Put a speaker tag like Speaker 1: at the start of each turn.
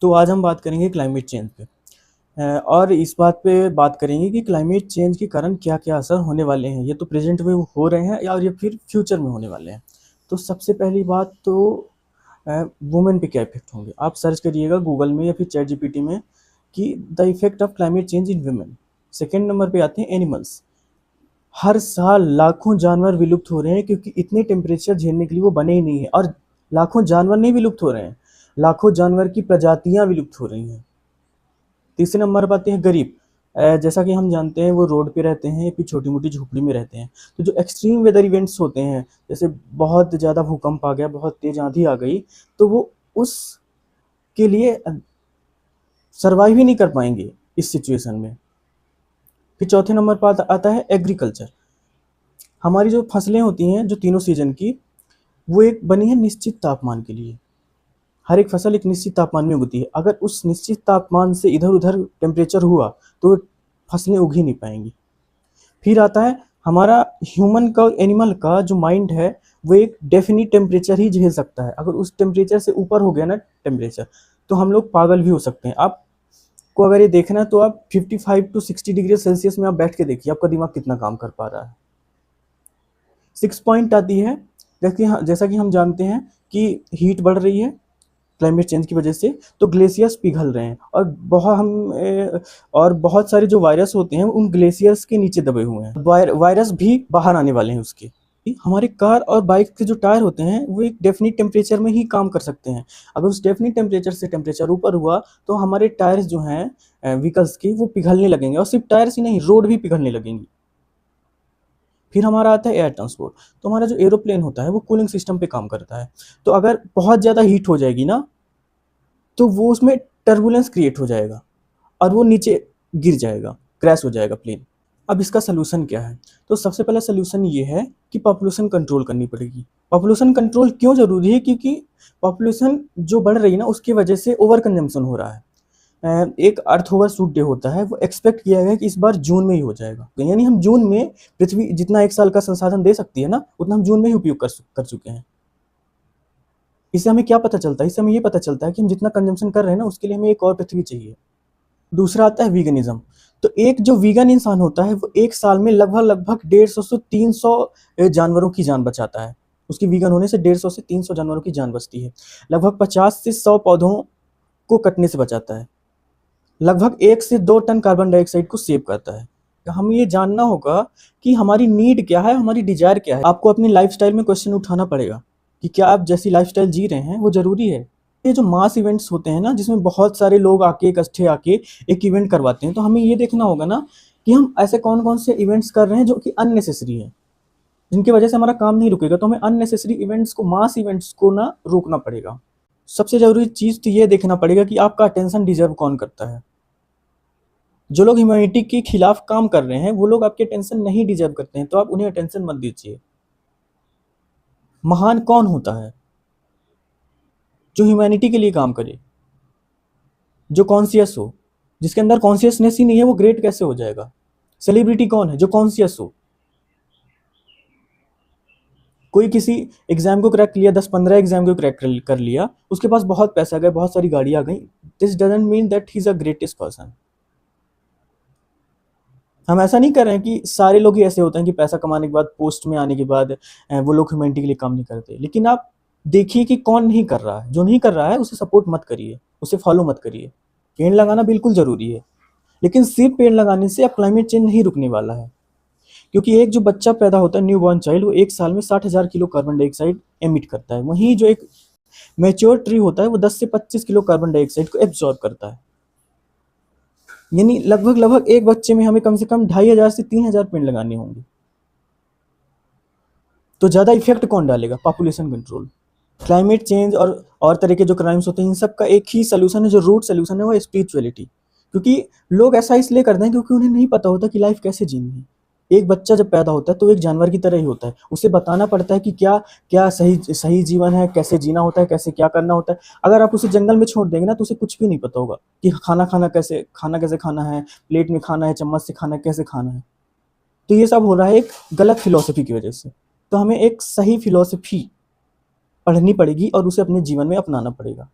Speaker 1: तो आज हम बात करेंगे क्लाइमेट चेंज पे। और इस बात पे बात करेंगे कि क्लाइमेट चेंज के कारण क्या-क्या असर होने वाले हैं। ये तो प्रेज़ेंट में हो रहे हैं और ये फिर फ्यूचर में होने वाले हैं। तो सबसे पहली बात तो वुमेन पे क्या इफ़ेक्ट होंगे। आप सर्च करिएगा गूगल में या फिर चैट जीपीटी में कि the effect of climate change in women. Second number पे आते हैं एनिमल्स। हर साल लाखों जानवर विलुप्त हो रहे हैं क्योंकि इतने टेम्परेचर झेलने के लिए वो बने ही नहीं हैं। और लाखों जानवर नहीं विलुप्त हो रहे हैं, लाखों जानवर की प्रजातियाँ विलुप्त हो रही हैं। तीसरे नंबर पर आते हैं गरीब। जैसा कि हम जानते हैं वो रोड पे रहते हैं या फिर छोटी-मोटी झोपड़ी में रहते हैं। तो जो एक्सट्रीम वेदर इवेंट्स होते हैं, जैसे बहुत ज़्यादा भूकंप आ गया, बहुत तेज़ आँधी आ गई, तो वो उसके लिए सर्वाइव ही नहीं कर पाएँगे इस सिचुएशन में। फिर चौथे नंबर पर आता है एग्रीकल्चर। हमारी जो फसलें होती हैं, जो तीनों सीज़न की, वो एक बनी है निश्चित तापमान के लिए। हर एक फसल एक निश्चित तापमान में उगती है। अगर उस निश्चित तापमान से इधर-उधर टेम्परेचर हुआ, तो फसलें उग ही नहीं पाएँगी। फिर आता है हमारा ह्यूमन का और एनिमल का जो माइंड है, वो एक डेफ़िनिट टेम्परेचर ही झेल सकता है। अगर उस टेम्परेचर से ऊपर हो गया ना टेम्परेचर, तो हम लोग पागल भी हो सकते हैं। आपको अगर ये देखना है तो आप 55 टू 60 डिग्री सेल्सियस में आप बैठ के देखिए, आपका दिमाग कितना काम कर पा रहा है। 6 पॉइंट आती है, जैसा कि हम जानते हैं कि हीट बढ़ रही है क्लाइमेट चेंज की वजह से, तो ग्लेशियर्स पिघल रहे हैं और और बहुत सारे जो वायरस होते हैं उन ग्लेशियर्स के नीचे दबे हुए हैं। वायरस भी बाहर आने वाले हैं उसके। हमारे कार और बाइक के जो टायर होते हैं वो एक डेफिनिट टेम्परेचर में ही काम कर सकते हैं। अगर उस डेफिनिट टेम्परेचर से टेम्परेचर ऊपर हुआ तो हमारे टायर्स जो हैं व्हीकल्स के, वो पिघलने लगेंगे और सिर्फ टायर्स ही नहीं, रोड भी पिघलने लगेंगी। फिर हमारा आता है एयर ट्रांसपोर्ट। तो हमारा जो एरोप्लेन होता है वो कूलिंग सिस्टम पे काम करता है। तो अगर बहुत ज़्यादा हीट हो जाएगी ना, तो वो उसमें टर्बुलेंस क्रिएट हो जाएगा और वो नीचे गिर जाएगा, क्रैश हो जाएगा प्लेन। अब इसका सॉल्यूशन क्या है? तो सबसे पहला सॉल्यूशन ये है कि पॉपुलेशन कंट्रोल करनी पड़ेगी। पॉपुलेशन कंट्रोल क्यों ज़रूरी है? क्योंकि पॉपुलेशन जो बढ़ रही है ना, उसकी वजह से ओवर कंजम्पशन हो रहा है। एक अर्थ ओवरशूट डे होता है, वो एक्सपेक्ट किया गया है कि इस बार जून में ही हो जाएगा। यानी हम जून में पृथ्वी जितना 1 साल का संसाधन दे सकती है ना, उतना हम जून में ही उपयोग कर चुके हैं। इससे हमें क्या पता चलता है? इससे हमें ये पता चलता है कि हम जितना कंजम्पशन कर रहे हैं ना, उसके लिए हमें एक और पृथ्वी चाहिए। दूसरा आता है वीगनिज़्म। तो एक जो वीगन इंसान होता है, वो 1 साल में लगभग 150 से 300 जानवरों की जान बचाता है। उसकी वीगन होने से 150 से 300 जानवरों की जान बचती है। लगभग 50 से 100 पौधों को कटने से बचाता है। लगभग 1 से 2 टन कार्बन डाइऑक्साइड को सेव करता है। हमें ये जानना होगा कि हमारी नीड क्या है, हमारी डिज़ायर क्या है। आपको अपनी लाइफ़स्टाइल में क्वेश्चन उठाना पड़ेगा कि क्या आप जैसी लाइफ़स्टाइल जी रहे हैं, वो ज़रूरी है। ये जो मास इवेंट्स होते हैं ना, जिसमें बहुत सारे लोग आके इकट्ठे आके एक इवेंट करवाते हैं, तो हमें ये देखना होगा ना कि हम ऐसे कौन-कौन से इवेंट्स कर रहे हैं जो कि अननेसेसरी है, जिनकी वजह से हमारा काम नहीं रुकेगा। तो हमें अननेसेसरी इवेंट्स को, मास इवेंट्स को ना रोकना पड़ेगा। सबसे ज़रूरी चीज़ तो ये देखना पड़ेगा कि आपका अटेंशन डिज़र्व कौन करता है। जो लोग ह्यूमैनिटी के खिलाफ काम कर रहे हैं, वो लोग आपकी अटेंशन नहीं डिज़र्व करते हैं, तो आप उन्हें अटेंशन मत दीजिए। महान कौन होता है? जो ह्यूमैनिटी के लिए काम करे, जो कॉन्शियस हो। जिसके अंदर कॉन्शियसनेस ही नहीं है, वो ग्रेट कैसे हो जाएगा? सेलिब्रिटी कौन है? जो कॉन्शियस हो। कोई किसी एग्जाम को क्रैक लिया, 10-15 एग्जाम को क्रैक कर लिया, उसके पास बहुत पैसा आ गया, बहुत सारी गाड़ियां आ गई, this doesn't mean that he is a greatest person. हम ऐसा नहीं कर रहे हैं कि सारे लोग ही ऐसे होते हैं कि पैसा कमाने के बाद, पोस्ट में आने के बाद वो लोग ह्यूमैनिटी के लिए काम नहीं करते। लेकिन आप देखिए कि कौन नहीं कर रहा है। जो नहीं कर रहा है उसे सपोर्ट मत करिए, उसे फॉलो मत करिए। पेड़ लगाना बिल्कुल ज़रूरी है, लेकिन सिर्फ पेड़ लगाने से अब क्लाइमेट चेंज नहीं रुकने वाला है। क्योंकि एक जो बच्चा पैदा होता है, न्यू बॉर्न चाइल्ड, वो 1 साल में 60,000 किलो कार्बन डाइऑक्साइड एमिट करता है। वहीं जो एक मैच्योर ट्री होता है, वो 10 से 25 किलो कार्बन डाइऑक्साइड को एब्जॉर्ब करता है। यानी लगभग एक बच्चे में हमें कम से कम 2,500 से 3,000 पेड़ लगाने होंगे। तो ज़्यादा इफेक्ट कौन डालेगा? Population control. क्लाइमेट चेंज और तरह के जो क्राइम्स होते हैं, इन सब का एक ही सॉल्यूशन है, जो रूट सॉल्यूशन है, वो है स्पिरिचुअलिटी। क्योंकि लोग ऐसा इसलिए करते हैं क्योंकि उन्हें नहीं पता होता कि लाइफ कैसे जीनी है। एक बच्चा जब पैदा होता है तो एक जानवर की तरह ही होता है। उसे बताना पड़ता है कि क्या क्या सही जीवन है, कैसे जीना होता है, कैसे क्या करना होता है। अगर आप उसे जंगल में छोड़ देंगे ना, तो उसे कुछ भी नहीं पता होगा कि खाना कैसे खाना है, प्लेट में खाना है, चम्मच से खाना है, कैसे खाना है। तो ये सब हो रहा है एक गलत फिलॉसफी की वजह से। तो हमें एक सही फिलॉसफी पढ़नी पड़ेगी और उसे अपने जीवन में अपनाना पड़ेगा।